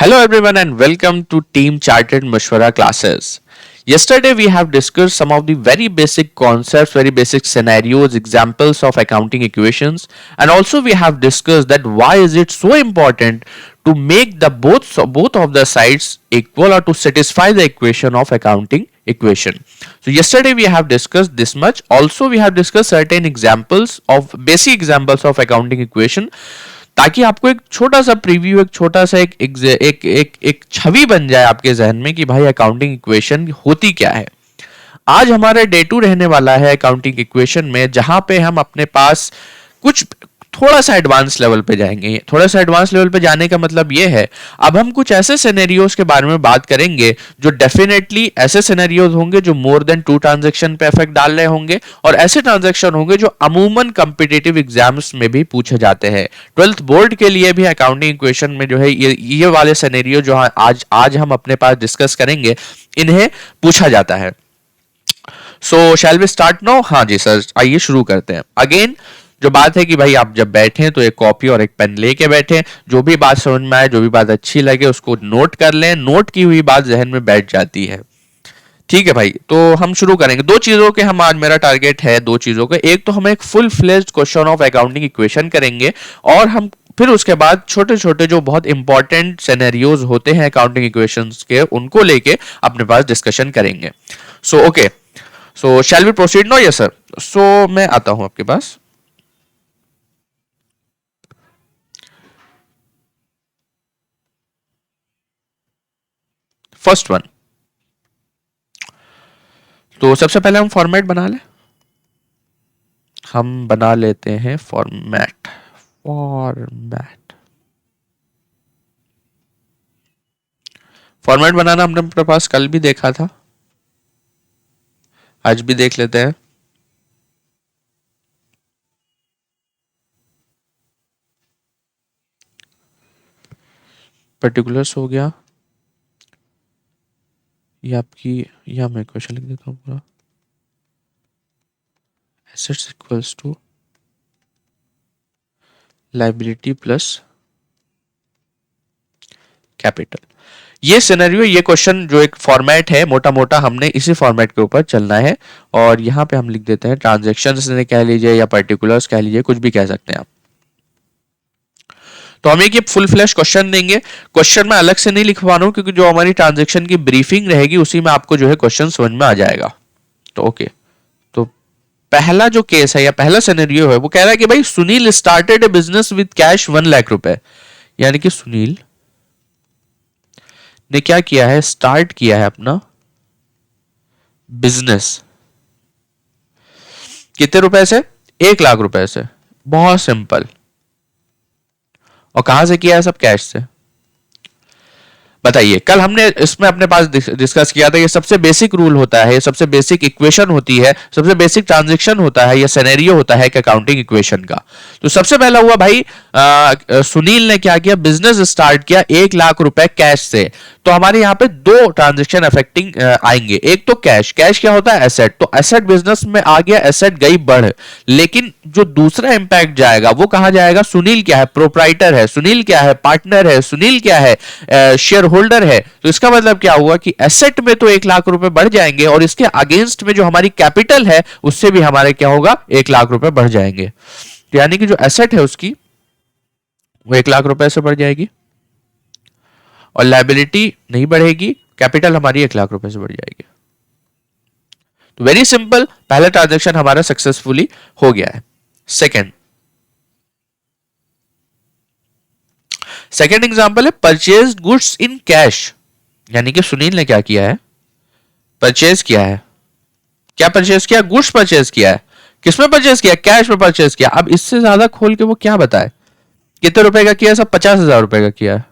Hello everyone and welcome to Team Chartered Mashwara classes. Yesterday we have discussed some of the very basic concepts, very basic scenarios, examples of accounting equations, and also we have discussed that why is it so important to make the both of the sides equal or to satisfy the equation of accounting equation. So yesterday we have discussed this much. Also we have discussed certain examples of basic examples of accounting equation ताकि आपको एक छोटा सा preview, एक छोटा सा एक छवि बन जाए आपके जहन में कि भाई अकाउंटिंग इक्वेशन होती क्या है। आज हमारा डे 2 रहने वाला है अकाउंटिंग इक्वेशन में, जहां पे हम अपने पास कुछ थोड़ा सा एडवांस लेवल पे जाएंगे। थोड़ा सा एडवांस लेवल पे जाने का मतलब ये है, अब हम कुछ ऐसे सिनेरियोज के बारे में बात करेंगे जो डेफिनेटली ऐसे सिनेरियोज होंगे जो मोर देन 2 ट्रांजैक्शन पे इफेक्ट डाल रहे होंगे, और ऐसे ट्रांजैक्शन होंगे जो अमूमन कॉम्पिटिटिव एग्जाम्स में भी पूछे जाते हैं। 12th बोर्ड के लिए भी अकाउंटिंग इक्वेशन में जो है ये वाले सिनेरियो जो आज हम अपने पास डिस्कस करेंगे, इन्हें पूछा जाता है। सो शैल वी स्टार्ट नाउ? हाँ जी सर, आइए शुरू करते हैं। अगेन जो बात है कि भाई आप जब बैठें तो एक कॉपी और एक पेन लेके बैठें, जो भी बात समझ में आए, जो भी बात अच्छी लगे उसको नोट कर लें। नोट की हुई बात जहन में बैठ जाती है। ठीक है भाई, तो हम शुरू करेंगे। दो चीजों के हम आज मेरा टारगेट है, दो चीजों के। एक तो हम एक full fledged question of accounting equation करेंगे, और हम फिर उसके बाद छोटे छोटे जो बहुत इंपॉर्टेंट सिनेरियोज होते हैं अकाउंटिंग इक्वेशंस के, उनको लेके अपने पास डिस्कशन करेंगे। So okay, so shall we proceed no? Yes sir. So मैं आता हूं आपके पास। फर्स्ट वन, तो सबसे पहले हम फॉर्मेट बना लें। हम बना लेते हैं फॉर्मेट। फॉर्मेट बनाना हमने अपने पास कल भी देखा था, आज भी देख लेते हैं। पर्टिकुलर्स हो गया, ये आपकी, यहां मैं क्वेश्चन लिख देता हूं पूरा। Assets equals to liability plus capital. ये सिनेरियो, ये क्वेश्चन जो एक फॉर्मेट है, मोटा मोटा हमने इसी फॉर्मेट के ऊपर चलना है। और यहां पे हम लिख देते हैं ट्रांजेक्शन्स कह लीजिए या पर्टिकुलर्स कह लीजिए, कुछ भी कह सकते हैं आप। तो हम एक ये फुल फ्लैश क्वेश्चन देंगे। क्वेश्चन में अलग से नहीं लिखवा रहा हूं, क्योंकि जो हमारी ट्रांजेक्शन की ब्रीफिंग रहेगी उसी में आपको जो है क्वेश्चन समझ में आ जाएगा। तो ओके, तो पहला जो केस है या पहला सिनेरियो है वो कह रहा है कि भाई Sunil started A business with cash 1 lakh रुपए। यानी कि सुनील ने क्या किया है, स्टार्ट किया है अपना बिजनेस। कितने रुपए से? 1 लाख रुपए से। बहुत सिंपल। और कहां से किया है? सब कैश से। बताइए, कल हमने इसमें अपने पास डिस्कस किया था, ये सबसे बेसिक रूल होता है, ये सबसे बेसिक इक्वेशन होती है, सबसे बेसिक ट्रांजैक्शन होता है, ये सिनेरियो होता है एक अकाउंटिंग इक्वेशन का। तो सबसे पहला हुआ भाई, सुनील ने क्या किया, बिजनेस स्टार्ट किया 1 लाख रुपए कैश से। तो हमारे यहाँ पे दो ट्रांजेक्शन अफेक्टिंग आएंगे। एक तो कैश, कैश क्या होता है? एसेट। तो एसेट बिजनेस में आ गया, एसेट गई बढ़। लेकिन जो दूसरा इंपैक्ट जाएगा वो कहा जाएगा, सुनील क्या है? प्रोप्राइटर है। सुनील क्या है? पार्टनर है। सुनील क्या है? शेयर होल्डर है। तो इसका मतलब क्या हुआ कि एसेट में तो 1 लाख रुपए बढ़ जाएंगे, और इसके अगेंस्ट में जो हमारी कैपिटल है उससे भी हमारे क्या होगा, 1 लाख रुपए बढ़ जाएंगे। तो यानी कि जो एसेट है उसकी वो 1 लाख रुपए से बढ़ जाएगी, और लायबिलिटी नहीं बढ़ेगी, कैपिटल हमारी 1 लाख रुपए से बढ़ जाएगी। तो वेरी सिंपल, पहला ट्रांजेक्शन हमारा सक्सेसफुली हो गया है। सेकेंड, सेकेंड एग्जांपल है परचेज गुड्स इन कैश। यानी कि सुनील ने क्या किया है, परचेज किया है। क्या परचेज किया? गुड्स परचेज किया है। किसमें परचेज किया? कैश में परचेज किया। अब इससे ज्यादा खोल के वो क्या बताए, कितने रुपए का किया? सब 50,000 रुपए का किया है।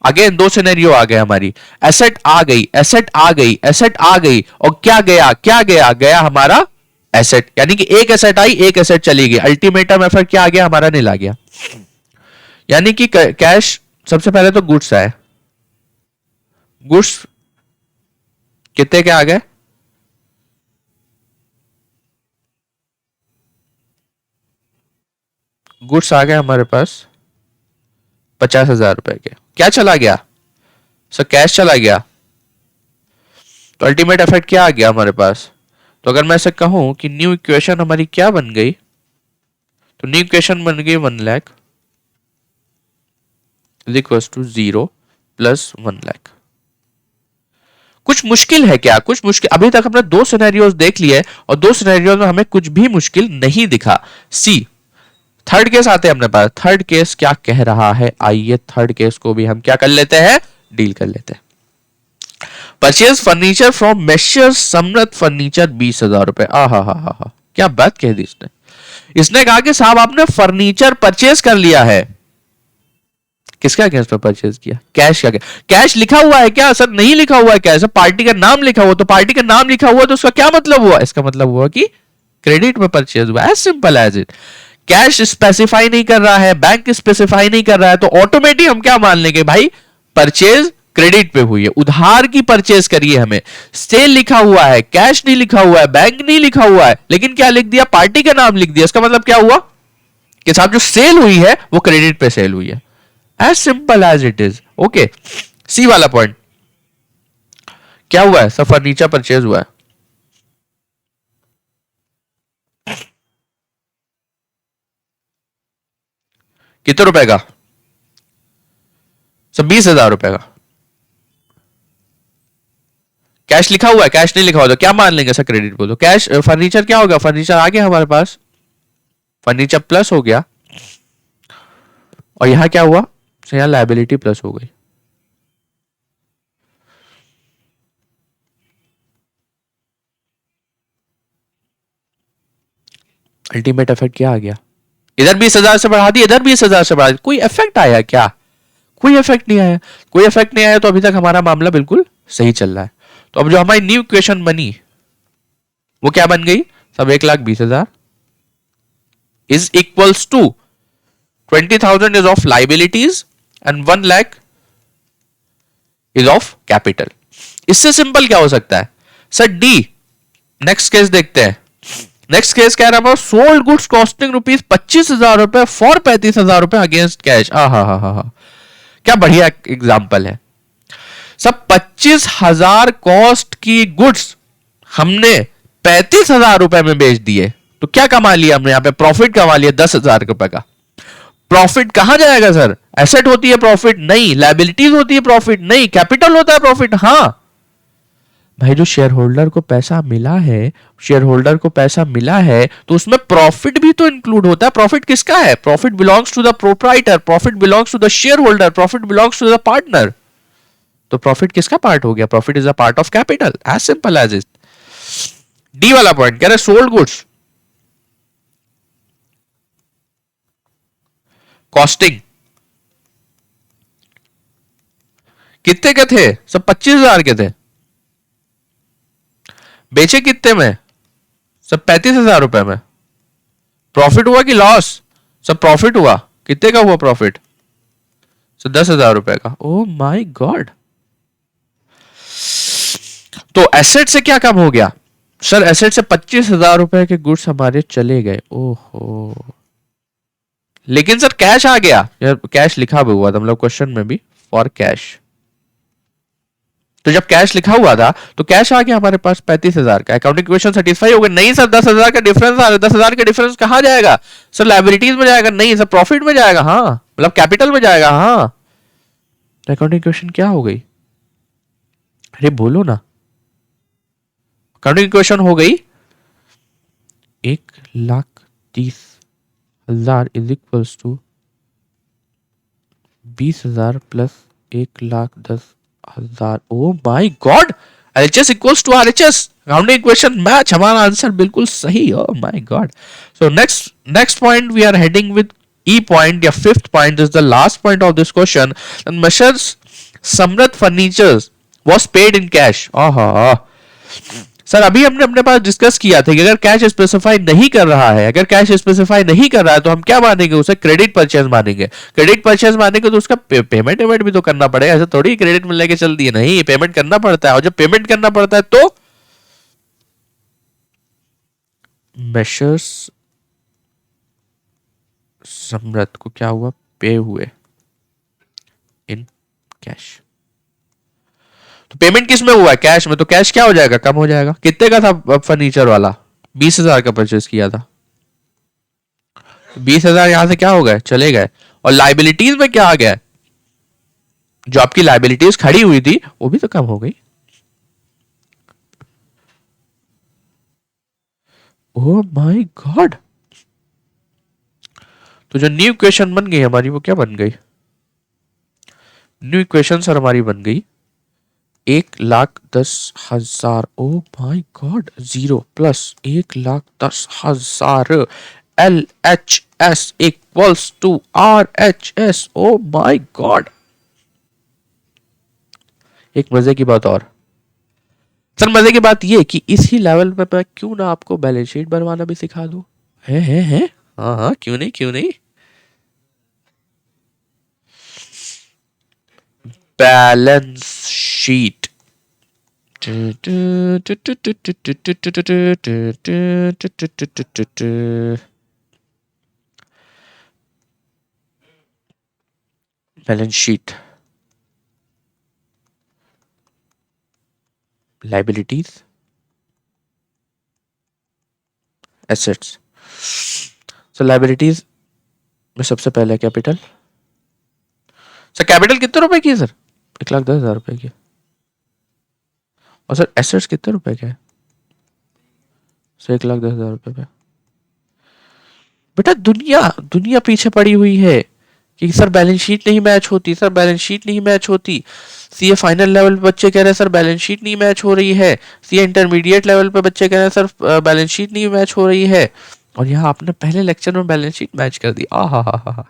अगेन दो सिनेरियो आ गए हमारी, एसेट आ गई, एसेट आ गई, एसेट आ गई, और क्या गया? क्या गया? गया हमारा एसेट। यानी कि एक एसेट आई, एक एसेट चली गई। अल्टीमेटम एफर्ट क्या आ गया हमारा? नील आ गया। यानी कि कैश, सबसे पहले तो गुड्स आए। गुड्स कितने के आ गए? गुड्स आ गए हमारे पास 50,000 रुपए के, क्या चला गया सर? कैश चला गया। तो अल्टीमेट इफेक्ट क्या आ गया हमारे पास? तो अगर मैं ऐसे कहूं कि न्यू इक्वेशन हमारी क्या बन गई, तो न्यू इक्वेशन बन गई 1 lakh is equal to 0 plus 1 lakh. कुछ मुश्किल है क्या? कुछ मुश्किल? अभी तक हमने 2 सिनेरियोज देख लिए और 2 सिनेरियोज में हमें कुछ भी मुश्किल नहीं दिखा। सी थर्ड केस आते हैं अपने पास। थर्ड केस क्या कह रहा है, आइए थर्ड केस को भी हम क्या कर लेते हैं, डील कर लेते हैं। Purchase furniture from messrs Samrat furniture 20,000 रुपए। हा, क्या बात कह दी इसने। इसने कहा कि साहब आपने फर्नीचर परचेज कर लिया है। किसके अगेंस्ट पे परचेज किया? कैश के अगेंस्ट। कैश लिखा हुआ है क्या सर? नहीं लिखा हुआ है। कैश पार्टी का नाम लिखा हुआ, तो पार्टी का नाम लिखा हुआ तो उसका क्या मतलब हुआ? इसका मतलब हुआ कि क्रेडिट में परचेज हुआ। As simple as it. Cash specify नहीं कर रहा है, बैंक स्पेसिफाई नहीं कर रहा है, तो ऑटोमेटिक हम क्या मान लेंगे भाई, परचेज क्रेडिट पे हुई है, उधार की परचेज करिए। हमें सेल लिखा हुआ है, कैश नहीं लिखा हुआ है, बैंक नहीं लिखा हुआ है, लेकिन क्या लिख दिया, पार्टी का नाम लिख दिया। इसका मतलब क्या हुआ कि साहब जो सेल हुई है वो क्रेडिट पे सेल हुई है। As simple as it is. Okay, C वाला पॉइंट क्या हुआ है सर? फर्नीचर परचेज हुआ है। कितने रुपए का सर? 20,000 रुपए का। कैश लिखा हुआ है, कैश नहीं लिखा हुआ तो क्या मान लेंगे सर? क्रेडिट बोलो। कैश फर्नीचर क्या होगा? फर्नीचर आ गया हमारे पास, फर्नीचर प्लस हो गया, और यहां क्या हुआ सर? यहां लायबिलिटी प्लस हो गई। अल्टीमेट इफेक्ट क्या आ गया? इधर 20,000 से बढ़ा दी, इधर 20,000 से बढ़ा दी, कोई इफेक्ट आया क्या? कोई इफेक्ट नहीं आया। कोई इफेक्ट नहीं आया तो अभी तक हमारा मामला बिल्कुल सही चल रहा है। तो अब जो हमारी न्यू इक्वेशन बनी वो क्या बन गई? सब 1,20,000 is equals to 20,000 is of liabilities and 1 lakh is of capital. इससे सिंपल क्या हो सकता है सर? डी। नेक्स्ट केस देखते हैं। नेक्स्ट केस कह रहा है सोल्ड गुड्स कॉस्टिंग रुपीज 25,000 रुपए फॉर 35,000 रुपए अगेंस्ट कैश। हा, क्या बढ़िया एग्जाम्पल है। सब 25,000 कॉस्ट की गुड्स हमने 35,000 रुपए में बेच दिए, तो क्या कमा लिया हमने? यहां पे प्रॉफिट कमा लिया 10,000 रुपए का। प्रॉफिट कहां जाएगा सर? एसेट होती है प्रॉफिट? नहीं। लायबिलिटीज होती है प्रॉफिट? नहीं। कैपिटल होता है प्रॉफिट? हाँ भाई। जो शेयर होल्डर को पैसा मिला है, शेयर होल्डर को पैसा मिला है तो उसमें प्रॉफिट भी तो इंक्लूड होता है। प्रॉफिट किसका है? Profit belongs to the proprietor, profit belongs to the share holder, profit belongs to the partner. तो प्रॉफिट किसका पार्ट हो गया? Profit is a part of capital. As simple as it. D वाला point कह रहे sold goods costing कितने के थे? सब 25,000 के थे। बेचे कितने में? सब 35,000 रुपए में। प्रॉफिट हुआ कि लॉस? सब प्रॉफिट हुआ। कितने का हुआ प्रॉफिट? सब 10,000 रुपए का। ओ माय गॉड। तो एसेट से क्या कम हो गया सर? एसेट से 25,000 रुपए के गुड्स हमारे चले गए। ओहो, लेकिन सर कैश आ गया। यार कैश लिखा भी हुआ था मतलब क्वेश्चन में भी, फॉर कैश। तो जब कैश लिखा हुआ था तो कैश आ गया हमारे पास 35,000 का। अकाउंटिंग इक्वेशन सेटिस्फाई हो गई? नहीं सर, 10,000 का डिफरेंस आ रहा है। 10,000 का डिफरेंस कहां जाएगा सर? लाइबिलिटीज में जाएगा? नहीं सर, प्रॉफिट में जाएगा। हाँ, मतलब कैपिटल में जाएगा। हाँ, अकाउंटिंग इक्वेशन क्या हो गई? अरे बोलो ना। अकाउंटिंग इक्वेशन हो गई 1,30,000 is equals to 20,000 plus 1,10,000। Oh my God, LHS equals to RHS. Accounting equation match. हमारा आंसर बिल्कुल सही। Oh my God. So next point we are heading with E point या fifth point is the last point of this question. Messrs Samriddh furnitures was paid in cash. आहा sir, अभी हमने अपने पास discuss किया था कि अगर कैश स्पेसिफाई नहीं कर रहा है, अगर कैश स्पेसिफाई नहीं कर रहा है तो हम क्या मानेंगे? उसे क्रेडिट परचेज मानेंगे। क्रेडिट परचेज मानेंगे तो उसका पेमेंट भी तो करना पड़ेगा। ऐसे थोड़ी क्रेडिट में लेके चल दिए, नहीं, पेमेंट करना पड़ता है। और जब पेमेंट करना पड़ता है तो मेशर्स सम्राट को क्या हुआ? पे हुए। In cash. तो पेमेंट किस में हुआ है? कैश में। तो कैश क्या हो जाएगा? कम हो जाएगा। कितने का था फर्नीचर वाला? 20,000 का परचेज किया था। 20,000 यहां से क्या हो गए? चले गए। और लाइबिलिटीज में क्या आ गया? जो आपकी लाइबिलिटीज खड़ी हुई थी वो भी तो कम हो गई। Oh my God. तो जो न्यू इक्वेशन बन गई हमारी वो क्या बन गई? न्यू इक्वेशन सर हमारी बन गई 1,10,000। Oh my God. 0 प्लस 1,10,000 LHS equals to RHS। Oh my God. एक मजे की बात और सर, मजे की बात ये कि इसी लेवल पे मैं क्यों ना आपको बैलेंस शीट बनवाना भी सिखा दूं। है। हाँ हाँ, क्यों नहीं, क्यों नहीं। Balance sheet. Balance sheet, liabilities, assets. So liabilities में सबसे पहले कैपिटल। सर कैपिटल कितने रुपए की है सर? 1,10,000 रुपए की। और सर एसेट्स कितने रुपए के हैं? सर 1,10,000 रुपए पे। बेटा दुनिया दुनिया पीछे पड़ी हुई है कि सर बैलेंस शीट नहीं मैच होती, सर बैलेंस शीट नहीं मैच होती। सीए फाइनल लेवल पे बच्चे कह रहे हैं सर बैलेंस शीट नहीं मैच हो रही है। सीए इंटरमीडिएट लेवल पे बच्चे कह रहे हैं सर बैलेंस शीट नहीं मैच हो रही है। और यहाँ आपने पहले लेक्चर में बैलेंस शीट मैच कर दी। हा।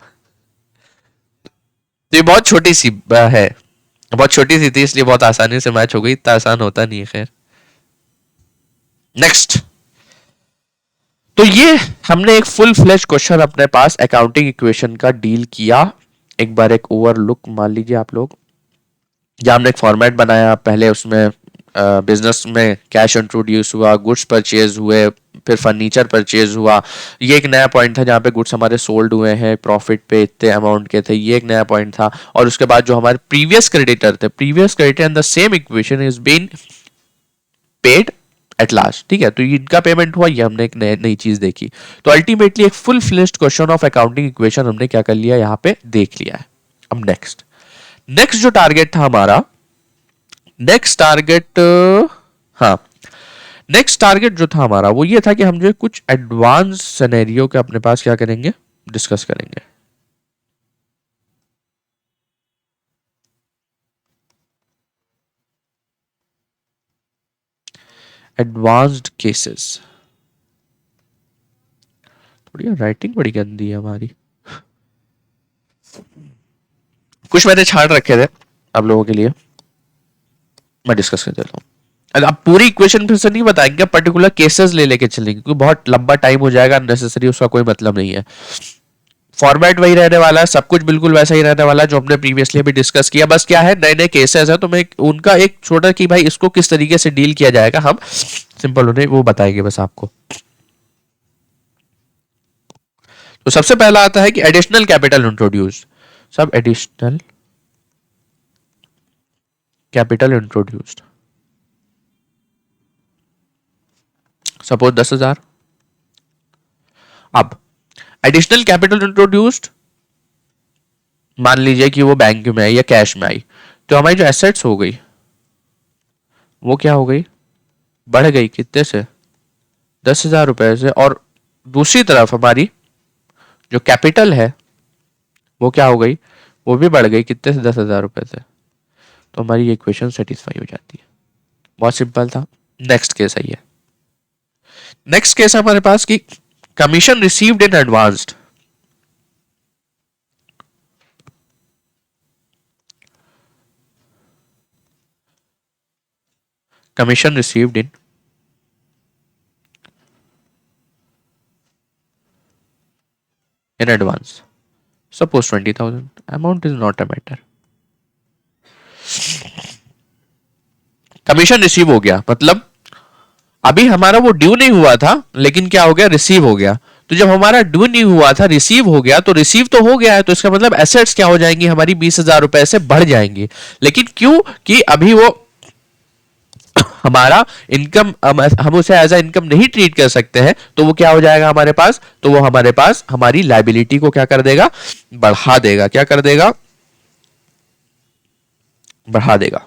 तो ये बहुत छोटी सी है, बहुत छोटी सी थी इसलिए बहुत आसानी से मैच हो गई। इतना आसान होता नहीं है। खैर नेक्स्ट। तो ये हमने एक फुल फ्लेश क्वेश्चन अपने पास अकाउंटिंग इक्वेशन का डील किया। एक बार एक ओवरलुक मान लीजिए आप लोग। जहाँ हमने एक फॉर्मेट बनाया, पहले उसमें बिजनेस में कैश इंट्रोड्यूस हुआ, गुड्स परचेज हुए, फिर फर्नीचर परचेज हुआ। ये एक नया पॉइंट था जहाँ पे गुड्स हमारे सोल्ड हुए हैं, प्रॉफिट पे इतने अमाउंट के थे, ये एक नया पॉइंट था। और उसके बाद जो हमारे प्रीवियस क्रेडिटर थे, previous creditor in the same equation is been paid at last. ठीक है, तो इनका पेमेंट हुआ, ये हमने एक नई चीज देखी। तो अल्टीमेटली एक full fleshed question of accounting equation हमने क्या कर लिया, यहाँ पे देख लिया है। अब नेक्स्ट जो टारगेट था हमारा, नेक्स्ट टारगेट, हाँ नेक्स्ट टारगेट जो था हमारा वो ये था कि हम जो कुछ एडवांस सिनेरियो के अपने पास क्या करेंगे, डिस्कस करेंगे। Advanced cases. थोड़ी राइटिंग बड़ी गंदी है हमारी। कुछ मैंने छाड़ रखे थे आप लोगों के लिए, मैं डिस्कस कर देता हूँ। अब पूरी इक्वेशन फिर से नहीं बताएंगे, पर्टिकुलर केसेस ले लेके चलेंगे क्योंकि बहुत लंबा टाइम हो जाएगा, नेसेसरी उसका कोई मतलब नहीं है। फॉर्मेट वही रहने वाला है, सब कुछ बिल्कुल वैसा ही रहने वाला है जो हमने प्रीवियसली भी डिस्कस किया। बस क्या है, नए नए केसेस है तो मैं उनका एक छोटा कि भाई इसको किस तरीके से डील किया जाएगा, हम सिंपल उन्हें वो बताएंगे बस आपको। तो सबसे पहला आता है कि एडिशनल कैपिटल इंट्रोड्यूस। सब एडिशनल कैपिटल इंट्रोड्यूस्ड। सपोज 10,000। अब एडिशनल कैपिटल इंट्रोड्यूस्ड मान लीजिए कि वो बैंक में आई या कैश में आई, तो हमारी जो एसेट्स हो गई वो क्या हो गई, बढ़ गई। कितने से? 10,000 रुपए से। और दूसरी तरफ हमारी जो कैपिटल है वो क्या हो गई, वो भी बढ़ गई। कितने से? 10,000 रुपए से। तो हमारी ये इक्वेशन सेटिस्फाई हो जाती है। बहुत सिंपल था। नेक्स्ट केस आई है। नेक्स्ट केस है हमारे पास कि commission received in advanced. Commission received in advance, suppose 20,000. amount is not a matter. Commission receive हो गया, मतलब अभी हमारा वो ड्यू नहीं हुआ था लेकिन क्या हो गया, रिसीव हो गया। तो जब हमारा ड्यू नहीं हुआ था, रिसीव हो गया, तो रिसीव तो हो गया है, तो इसका मतलब एसेट्स क्या हो जाएंगी, हमारी 20,000 रुपए से बढ़ जाएंगी। लेकिन क्यों कि अभी वो हमारा इनकम, हम उसे एज अ इनकम नहीं ट्रीट कर सकते हैं, तो वो क्या हो जाएगा हमारे पास, तो वो हमारे पास हमारी लायबिलिटी को क्या कर देगा, बढ़ा देगा। क्या कर देगा, बढ़ा देगा।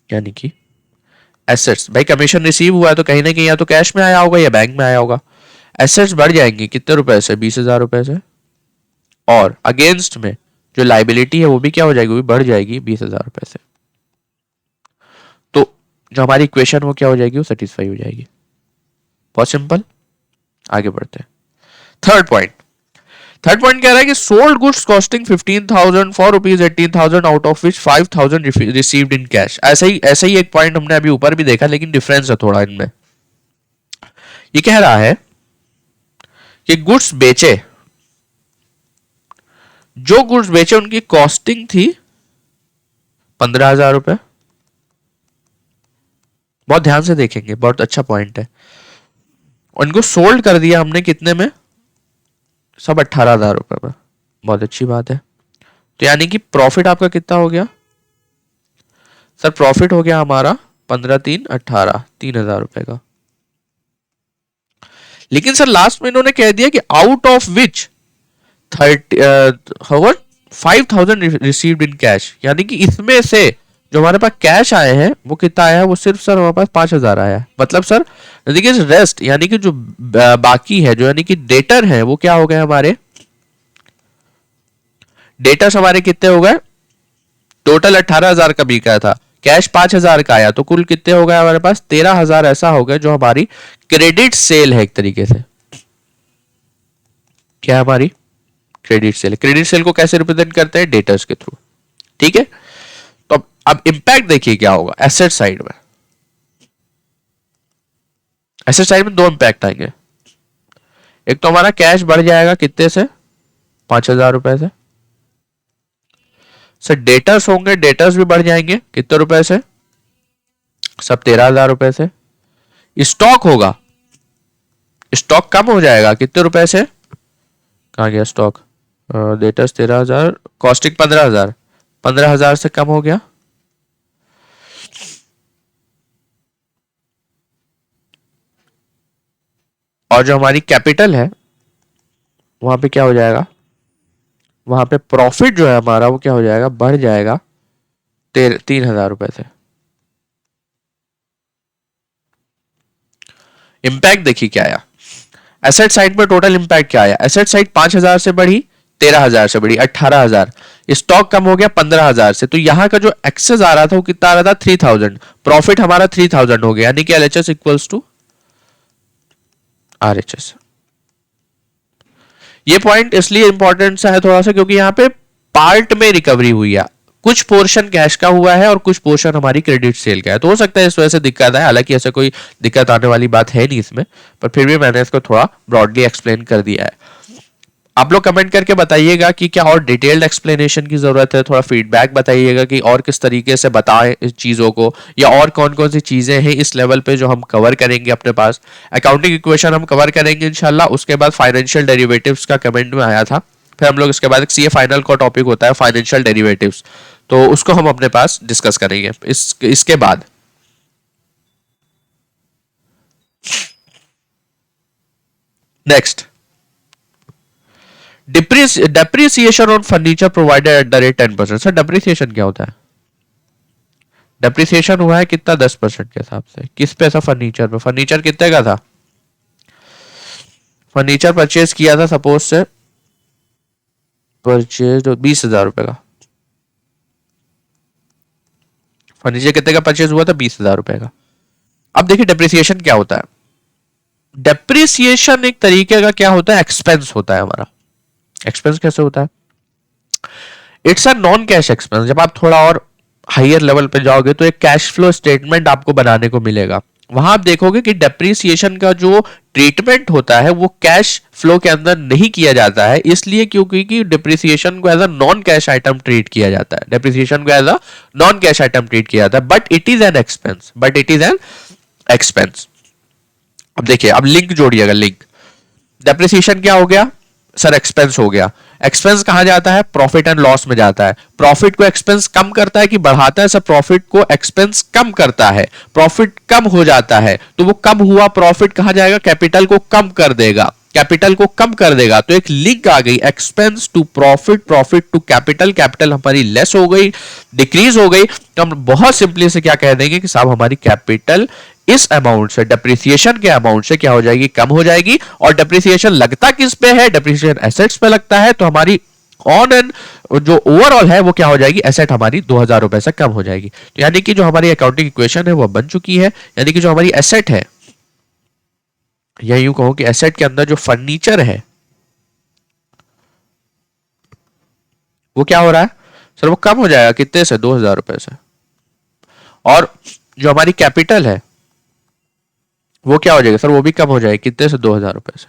यानी कि एसेट्स, भाई कमीशन रिसीव हुआ है तो कहीं ना कहीं या तो कैश में आया होगा या बैंक में आया होगा। एसेट्स बढ़ जाएंगी कितने रुपए से, 20,000 रुपए से, और अगेंस्ट में जो लाइबिलिटी है वो भी क्या हो जाएगी, वो भी बढ़ जाएगी 20,000 रुपए से। तो जो हमारी इक्वेशन वो क्या हो जाएगी, वो सेटिस्फाई हो जाएगी। बहुत सिंपल, आगे बढ़ते हैं। थर्ड पॉइंट कह रहा है कि sold goods costing 15,000 for rupees 18,000 out of which 5,000 received in cash. ऐसा ही एक पॉइंट हमने अभी ऊपर भी देखा, लेकिन डिफरेंस है थोड़ा इनमें। ये कह रहा है कि गुड्स बेचे, जो गुड्स बेचे उनकी कॉस्टिंग थी 15,000 रुपए। बहुत ध्यान से देखेंगे, बहुत अच्छा पॉइंट है। उनको सोल्ड कर दिया हमने कितने में, सब 18,000 रुपए में। बहुत अच्छी बात है। तो यानी कि प्रॉफिट आपका कितना हो गया सर, प्रॉफिट हो गया हमारा 15 3 18, 3,000 रुपए का। लेकिन सर लास्ट में इन्होंने कह दिया कि out of which 5,000 received in cash, यानी कि इसमें से जो हमारे पास कैश आए हैं वो कितना आया है, वो सिर्फ सर हमारे पास 5,000 आया है। मतलब सर देखिए रेस्ट, यानी कि जो बाकी है, जो यानी कि डेटर है, वो क्या हो गए हमारे, डेटर्स हमारे कितने हो गए, टोटल 18,000 का बिका था, कैश 5,000 का आया, तो कुल कितने हो गए हमारे पास 13,000 ऐसा हो गया जो हमारी क्रेडिट सेल है एक तरीके से। क्या हमारी क्रेडिट सेल। क्रेडिट सेल को कैसे रिप्रेजेंट करते हैं, डेटर्स के थ्रू। ठीक है, तो अब इंपैक्ट देखिए क्या होगा एसेट साइड में। एसेट साइड में दो इंपैक्ट आएंगे। एक तो हमारा कैश बढ़ जाएगा कितने से, 5,000 रुपए से। सर डेटर्स होंगे, डेटर्स भी बढ़ जाएंगे कितने रुपए से, सब 13,000 रुपए से। स्टॉक होगा, स्टॉक कम हो जाएगा कितने रुपए से, कहां गया स्टॉक, डेटर्स 13,000, कॉस्टिंग 15,000, 15,000 से कम हो गया। और जो हमारी कैपिटल है वहां पे क्या हो जाएगा, वहां पे प्रॉफिट जो है हमारा वो क्या हो जाएगा, बढ़ जाएगा 3,000 रुपए से। इंपैक्ट देखिए क्या आया, एसेट साइड में टोटल इंपैक्ट क्या आया, एसेट साइड 5,000 से बढ़ी, 13,000 से बढ़ी 18,000, स्टॉक कम हो गया 15,000 से, तो यहां का जो एक्सेस आ रहा था वो कितना आ रहा था 3,000, प्रॉफिट हमारा 3,000 हो गया, यानी कि एलएचएस इक्वल्स टू आरएचएस। ये पॉइंट इसलिए इंपॉर्टेंट सा है थोड़ा सा क्योंकि यहाँ पे पार्ट में रिकवरी हुई है, कुछ पोर्शन कैश का हुआ है और कुछ पोर्शन हमारी क्रेडिट सेल का है, तो हो सकता है इस वजह से दिक्कत है। हालांकि ऐसा कोई दिक्कत आने वाली बात है नहीं इसमें, पर फिर भी मैंने इसको थोड़ा ब्रॉडली एक्सप्लेन कर दिया है। आप लोग कमेंट करके बताइएगा कि क्या और डिटेल्ड एक्सप्लेनेशन की जरूरत है, थोड़ा फीडबैक बताइएगा कि और किस तरीके से बताएं इस चीज़ों को, या और कौन कौन सी चीज़ें हैं इस लेवल पे जो हम कवर करेंगे अपने पास। अकाउंटिंग इक्वेशन हम कवर करेंगे इंशाल्लाह, उसके बाद फाइनेंशियल डेरिवेटिव्स का कमेंट में आया था, फिर हम लोग इसके बाद सीए फाइनल का टॉपिक होता है फाइनेंशियल डेरिवेटिव्स, तो उसको हम अपने पास डिस्कस करेंगे इसके बाद। Next, depreciation on furniture provided at the rate 10%। Sir depreciation क्या होता है, डेप्रिसिएशन हुआ है कितना 10% के हिसाब से, किस पे, ऐसा फर्नीचर पे। फर्नीचर कितने का था, फर्नीचर परचेज किया था सपोज से, परचेज 20,000 रुपए का, फर्नीचर कितने का परचेज हुआ था 20,000 रुपए का। अब देखिए डेप्रिसिएशन क्या होता है, डेप्रिसिएशन एक तरीके का क्या होता है, एक्सपेंस होता है हमारा। एक्सपेंस कैसे होता है, it's a non cash expense. जब आप थोड़ा और हायर लेवल पे जाओगे तो एक कैश फ्लो स्टेटमेंट आपको बनाने को मिलेगा, वहां आप देखोगे कि डेप्रिसिएशन का जो ट्रीटमेंट होता है वो कैश फ्लो के अंदर नहीं किया जाता है, इसलिए क्योंकि डेप्रिसिएशन को as a non cash item treat किया जाता है, डेप्रिसिएशन को as a non cash item treat किया जाता है, but it is an expense, अब देखिए, अब लिंक जोड़िएगा, लिंक डेप्रिसिएशन क्या हो गया सर, एक्सपेंस हो गया। एक्सपेंस कहां जाता है, प्रॉफिट एंड लॉस में जाता है। प्रॉफिट को एक्सपेंस कम करता है कि बढ़ाता है, सर प्रॉफिट को एक्सपेंस कम करता है। प्रॉफिट कम हो जाता है तो वो कम हुआ प्रॉफिट कहां जाएगा, कैपिटल को कम कर देगा, कैपिटल को कम कर देगा। तो एक लिंक आ गई, expense to profit, profit to capital, capital हमारी लेस हो गई, डिक्रीज हो गई, तो हम बहुत सिंपली से क्या कह देंगे कि साहब हमारी कैपिटल इस अमाउंट से, डेप्रिसिएशन के अमाउंट से क्या हो जाएगी, कम हो जाएगी। और डेप्रिसिएशन लगता किस पे है, डेप्रिसिएशन एसेट्स पे लगता है, तो हमारी ऑन एंड जो ओवरऑल है वो क्या हो जाएगी, एसेट हमारी 2000 रुपए से कम हो जाएगी। तो यानी कि जो हमारी अकाउंटिंग इक्वेशन है वो बन चुकी है। यानी कि जो हमारी एसेट है, या यूं कहो कि एसेट के अंदर जो फर्नीचर है वो क्या हो रहा है सर, वो कम हो जाएगा कितने से, 2000 रुपए से। और जो हमारी कैपिटल है वो क्या हो जाएगा सर, वो भी कम हो जाएगी कितने से, 2000 रुपए से।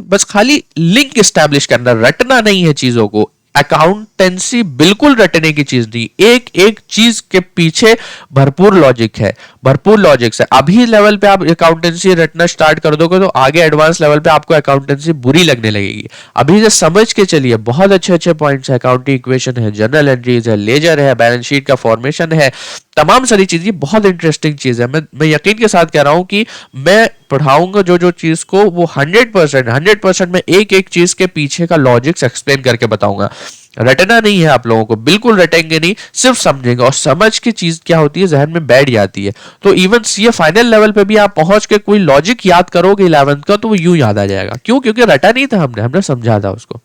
बस खाली लिंक स्टैब्लिश करना, रटना नहीं है चीजों को। अकाउंटेंसी बिल्कुल रटने की चीज नहीं, एक एक चीज के पीछे भरपूर लॉजिक है, भरपूर लॉजिक है। अभी लेवल पे आप अकाउंटेंसी रटना स्टार्ट कर दोगे तो आगे एडवांस लेवल पे आपको अकाउंटेंसी बुरी लगने लगेगी। अभी से समझ के चलिए, बहुत अच्छे अच्छे पॉइंट्स है, अकाउंटिंग इक्वेशन है, जर्नल एंट्रीज है, लेजर है, बैलेंस शीट का फॉर्मेशन है, तमाम सारी चीजें बहुत इंटरेस्टिंग चीज है। मैं यकीन के साथ कह रहा हूं कि मैं पढ़ाऊंगा जो जो चीज को वो 100% में एक एक चीज के पीछे का लॉजिक्स एक्सप्लेन करके बताऊंगा। रटना नहीं है आप लोगों को, बिल्कुल रटेंगे नहीं, सिर्फ समझेंगे। और समझ की चीज क्या होती है, जहन में बैठ जाती है। तो इवन ये फाइनल लेवल पे भी आप पहुंच के कोई लॉजिक याद करोगे 11th का तो वो यूं याद आ जाएगा। क्यों, क्योंकि रटा नहीं था हमने, हमने समझा था उसको।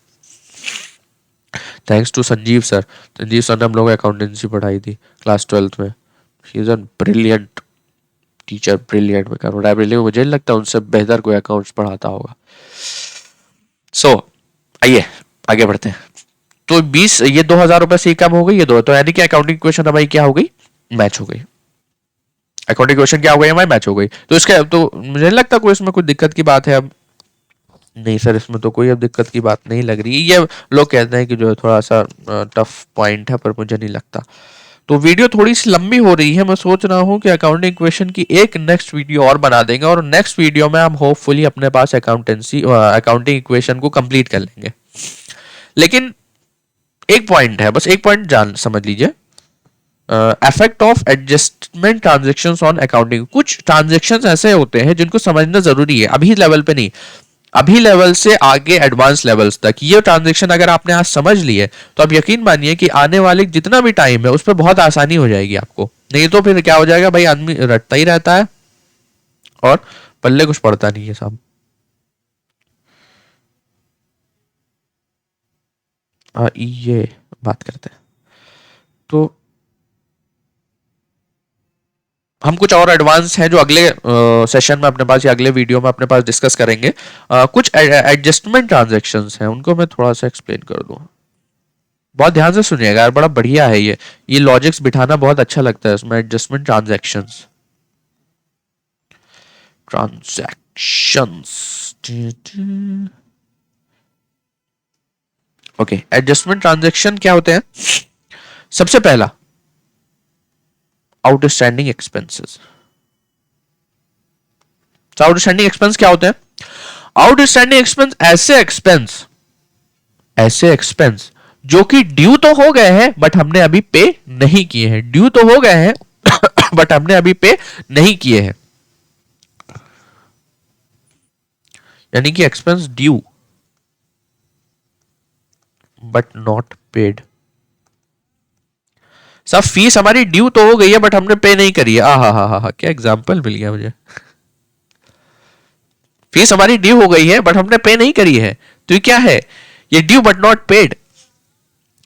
Thanks to Sanjeev sir, Sanjeev sir ने हम लोगों को अकाउंटेंसी पढ़ाई थी क्लास 12th में। He is a brilliant teacher, brilliant. में कर ब्रिलियंट, मुझे नहीं लगता उनसे बेहतर कोई अकाउंट्स पढ़ाता होगा। सो आइए आगे बढ़ते हैं। तो 20, ये 2000 रुपए से कम हो गई, ये दो, तो यानी कि अकाउंटिंग इक्वेशन हमारी क्या हो गई, मैच हो गई। अकाउंटिंग इक्वेशन क्या हो गई हमारी, मैच हो गई। तो इसके, तो मुझे नहीं लगता कोई इसमें कोई दिक्कत की बात है अब। नहीं सर, इसमें तो कोई अब दिक्कत की बात नहीं लग रही। ये लोग कहते हैं कि जो थोड़ा सा टफ पॉइंट है, पर मुझे नहीं लगता। तो वीडियो थोड़ी सी लंबी हो रही है, मैं सोच रहा हूँ कि अकाउंटिंग इक्वेशन की एक नेक्स्ट वीडियो और बना देंगे, और नेक्स्ट वीडियो में हम होपफुली अपने पास अकाउंटिंग इक्वेशन को कंप्लीट कर लेंगे। लेकिन एक पॉइंट है, बस एक पॉइंट जान समझ लीजिए, effect of adjustment transactions on accounting. कुछ ट्रांजेक्शन्स ऐसे होते हैं जिनको समझना जरूरी है, अभी लेवल पे नहीं, अभी लेवल से आगे एडवांस लेवल्स तक। ये ट्रांजैक्शन अगर आपने आज समझ लिए तो आप यकीन मानिए कि आने वाले जितना भी टाइम है उस पर बहुत आसानी हो जाएगी आपको। नहीं तो फिर क्या हो जाएगा भाई, आदमी रटता ही रहता है और पल्ले कुछ पड़ता नहीं है साहब। ये बात करते हैं तो हम कुछ और एडवांस हैं जो अगले सेशन में अपने पास या अगले वीडियो में अपने पास डिस्कस करेंगे। कुछ एडजस्टमेंट ट्रांजैक्शंस हैं, उनको मैं थोड़ा सा एक्सप्लेन कर दूं। बहुत ध्यान से सुनिएगा यार, बड़ा बढ़िया है ये लॉजिक्स बिठाना बहुत अच्छा लगता है इसमें। Adjustment transactions, okay. Adjustment transaction क्या होते हैं, सबसे पहला आउटस्टैंडिंग एक्सपेंसेस। आउटस्टैंडिंग एक्सपेंस क्या होते हैं, आउटस्टैंडिंग एक्सपेंस ऐसे एक्सपेंस जो कि ड्यू तो हो गए हैं बट हमने अभी पे नहीं किए हैं, ड्यू तो हो गए हैं बट हमने अभी पे नहीं किए हैं। यानी कि expense due but not paid. सब फीस हमारी ड्यू तो हो गई है बट हमने पे नहीं करी है। हा, क्या एग्जांपल मिल गया मुझे। फीस हमारी ड्यू हो गई है बट हमने पे नहीं करी है, तो ये क्या है, ये due but not paid.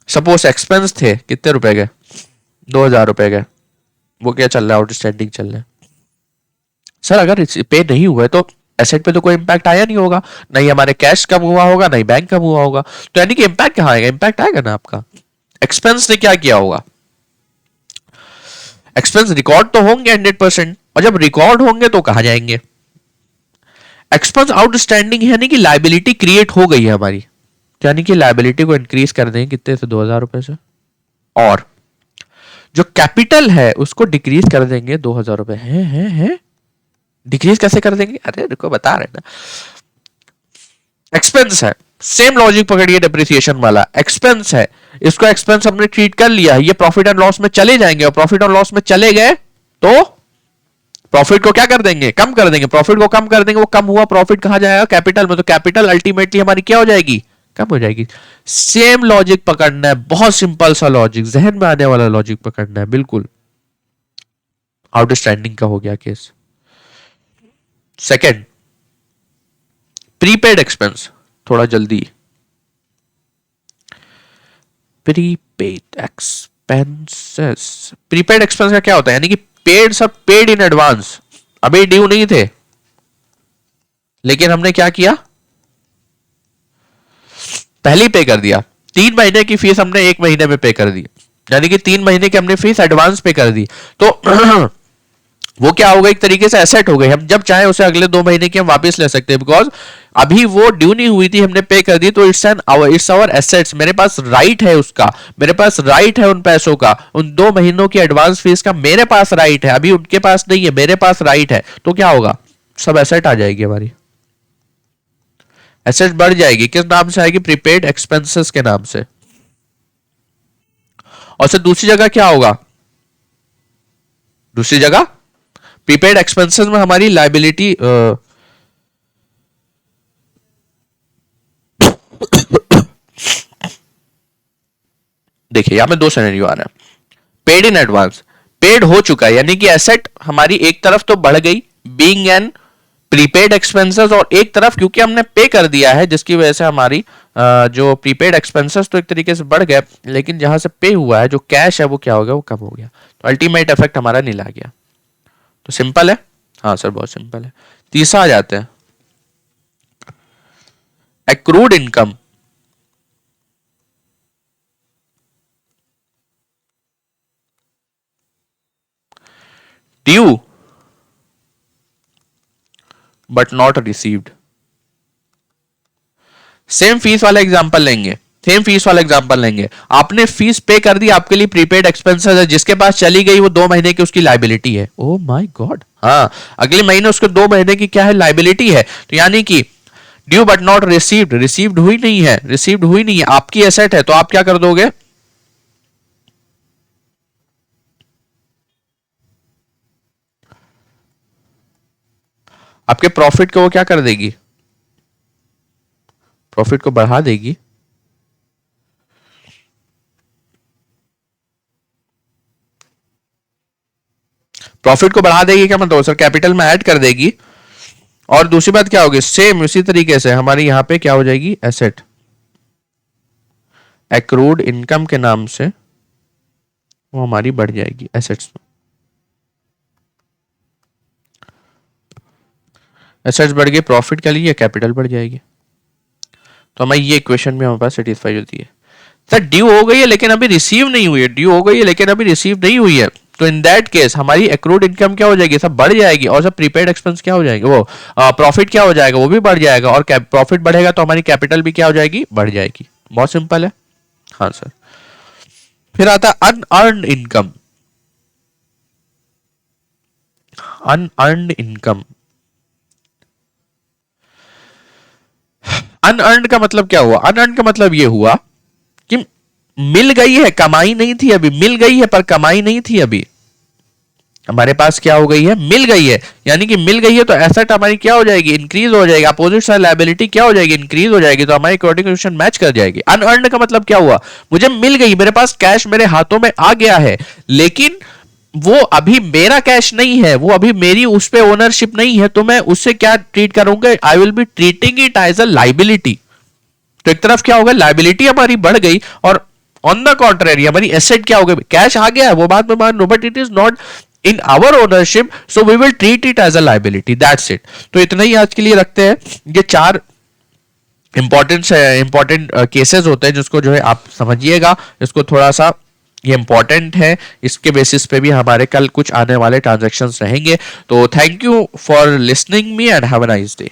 Suppose expense थे कितने रुपए के, 2000 रुपए के, वो क्या चल रहा है, आउटस्टैंडिंग चल रहा है। सर अगर पे नहीं हुआ है तो एसेट पे तो कोई इंपैक्ट आया नहीं होगा, नहीं हमारे कैश कम हुआ होगा, नहीं बैंक कम हुआ होगा, तो यानी कि इंपैक्ट कहां आएगा, इंपैक्ट आएगा ना आपका। एक्सपेंस ने क्या किया होगा, एक्सपेंस रिकॉर्ड तो होंगे 100%, और जब रिकॉर्ड होंगे तो कहां जाएंगे। एक्सपेंस आउटस्टैंडिंग है, यानी कि लाइबिलिटी क्रिएट हो गई है हमारी, यानी कि लाइबिलिटी को इंक्रीज कर देंगे कितने से, 2000 रुपए से। और जो कैपिटल है उसको डिक्रीज कर देंगे 2000 रुपए। है डिक्रीज कैसे कर देंगे, अरे देखो बता रहे ना। एक्सपेंस है, सेम लॉजिक पकड़िए, डिप्रिसिएशन वाला एक्सपेंस है, इसको एक्सपेंस हमने ट्रीट कर लिया, ये प्रॉफिट एंड लॉस में चले जाएंगे, और प्रॉफिट एंड लॉस में चले गए तो प्रॉफिट को क्या कर देंगे, कम कर देंगे, प्रॉफिट को कम कर देंगे, वो कम हुआ प्रॉफिट कहां जाएगा, कैपिटल में, तो कैपिटल अल्टीमेटली हमारी क्या हो जाएगी, कम हो जाएगी। सेम लॉजिक पकड़ना है, बहुत सिंपल सा लॉजिक, जहन में आने वाला लॉजिक पकड़ना है, बिल्कुल। आउटस्टैंडिंग का हो गया केस। सेकेंड, प्रीपेड एक्सपेंस, थोड़ा जल्दी। प्रीपेड एक्सपेंसेस, प्रीपेड एक्सपेंस का क्या होता है, यानी कि पेड, सब पेड इन एडवांस, अभी ड्यू नहीं थे, लेकिन हमने क्या किया, पहले ही पे कर दिया। 3 महीने की फीस हमने 1 महीने में पे कर दी, यानी कि 3 महीने की हमने फीस एडवांस पे कर दी, तो वो क्या होगा, एक तरीके से एसेट हो गई, हम जब चाहे उसे अगले 2 महीने की हम वापस ले सकते हैं, बिकॉज अभी वो ड्यू नहीं हुई थी, हमने पे कर दी, तो इट्स आवर एसेट्स, मेरे पास राइट है उसका, मेरे पास राइट है उन पैसों का, उन 2 महीनों की एडवांस फीस का मेरे पास राइट है, अभी उनके पास नहीं है, मेरे पास राइट है, तो क्या होगा, सब एसेट आ जाएगी हमारी, एसेट बढ़ जाएगी, किस नाम से आएगी, प्रीपेड एक्सपेंसेस के नाम से। और फिर दूसरी जगह क्या होगा, दूसरी जगह प्रीपेड एक्सपेंसेस में हमारी लाइबिलिटी, देखिए यहां में 2 सिनेरियो आ रहा है, पेड इन एडवांस, पेड हो चुका है, यानी कि एसेट हमारी एक तरफ तो बढ़ गई बीइंग एन प्रीपेड एक्सपेंसेस, और एक तरफ क्योंकि हमने पे कर दिया है, जिसकी वजह से हमारी जो प्रीपेड एक्सपेंसेस तो एक तरीके से बढ़ गए, लेकिन जहां से पे हुआ है जो कैश है वो क्या हो गया, वो कम हो गया, तो अल्टीमेट इफेक्ट हमारा नील आ गया। तो सिंपल है, हाँ सर बहुत सिंपल है। तीसरा आ जाते हैं, accrued income, due but not received. Same fees वाला एग्जांपल लेंगे, सेम फीस वाला एग्जांपल लेंगे, आपने फीस पे कर दी, आपके लिए प्रीपेड एक्सपेंसेस है, जिसके पास चली गई वो 2 महीने की उसकी लाइबिलिटी है, ओ माय गॉड, हाँ अगले महीने उसके 2 महीने की क्या है, लाइबिलिटी है, तो यानी कि due but not received, received हुई नहीं है, रिसीव्ड हुई नहीं है, आपकी एसेट है, तो आप क्या कर दोगे, आपके प्रॉफिट को वो क्या कर देगी, प्रॉफिट को बढ़ा देगी, प्रॉफिट को बढ़ा देगी, क्या मतलब सर, कैपिटल में ऐड कर देगी, और दूसरी बात क्या होगी, सेम इसी तरीके से हमारी यहां पे क्या हो जाएगी, एसेट, एक्रूड इनकम के नाम से वो हमारी बढ़ जाएगी एसेट्स में, एसेट्स बढ़ गए, प्रॉफिट क्या लिए, कैपिटल बढ़ जाएगी, तो हमारी ये इक्वेशन में हमारे पास सेटिस्फाई होती है। सर ड्यू हो गई है लेकिन अभी रिसीव नहीं हुई है, ड्यू हो गई है लेकिन अभी रिसीव नहीं हुई है, तो इन दैट केस हमारी एक्रूड इनकम क्या हो जाएगी, सब बढ़ जाएगी, और सब प्रीपेड एक्सपेंस क्या हो जाएंगे, वो प्रॉफिट क्या हो जाएगा, वो भी बढ़ जाएगा, और प्रॉफिट बढ़ेगा तो हमारी कैपिटल भी क्या हो जाएगी, बढ़ जाएगी, बहुत सिंपल है। हाँ सर, फिर आता है unearned income, unearned income, unearned का मतलब क्या हुआ, अनअर्न्ड का मतलब ये हुआ कि मिल गई है, कमाई नहीं थी अभी, मिल गई है पर कमाई नहीं थी अभी, हमारे पास क्या हो गई है, मिल गई है, यानी कि मिल गई है तो एसेट हमारी क्या हो जाएगी, इंक्रीज हो जाएगी, अपोजिट साइड लायबिलिटी क्या हो जाएगी, इंक्रीज हो जाएगी, तो हमारी क्वाड्रेटिक मैच कर जाएगी। अनअर्न्ड का मतलब क्या हुआ, मुझे मिल गई, मेरे पास कैश मेरे हाथों में आ गया है, लेकिन वो अभी मेरा कैश नहीं है, वो अभी मेरी उस पे ओनरशिप नहीं है, तो मैं उससे क्या ट्रीट करूंगा, I will be treating it as a liability, तो एक तरफ क्या होगा, लाइबिलिटी हमारी बढ़ गई, और ऑन द कॉन्ट्रेरी हमारी एसेट क्या हो गई, कैश आ गया है, वो बात में मान लो, but it is not in our ownership, so we will treat it as a liability, that's it. तो इतना ही आज के लिए रखते हैं, ये 4 इंपॉर्टेंट केसेस होते हैं, जिसको जो है आप समझिएगा, इसको थोड़ा सा ये इंपॉर्टेंट है, इसके बेसिस पे भी हमारे कल कुछ आने वाले ट्रांजैक्शंस रहेंगे। तो thank you for listening me and have a nice day.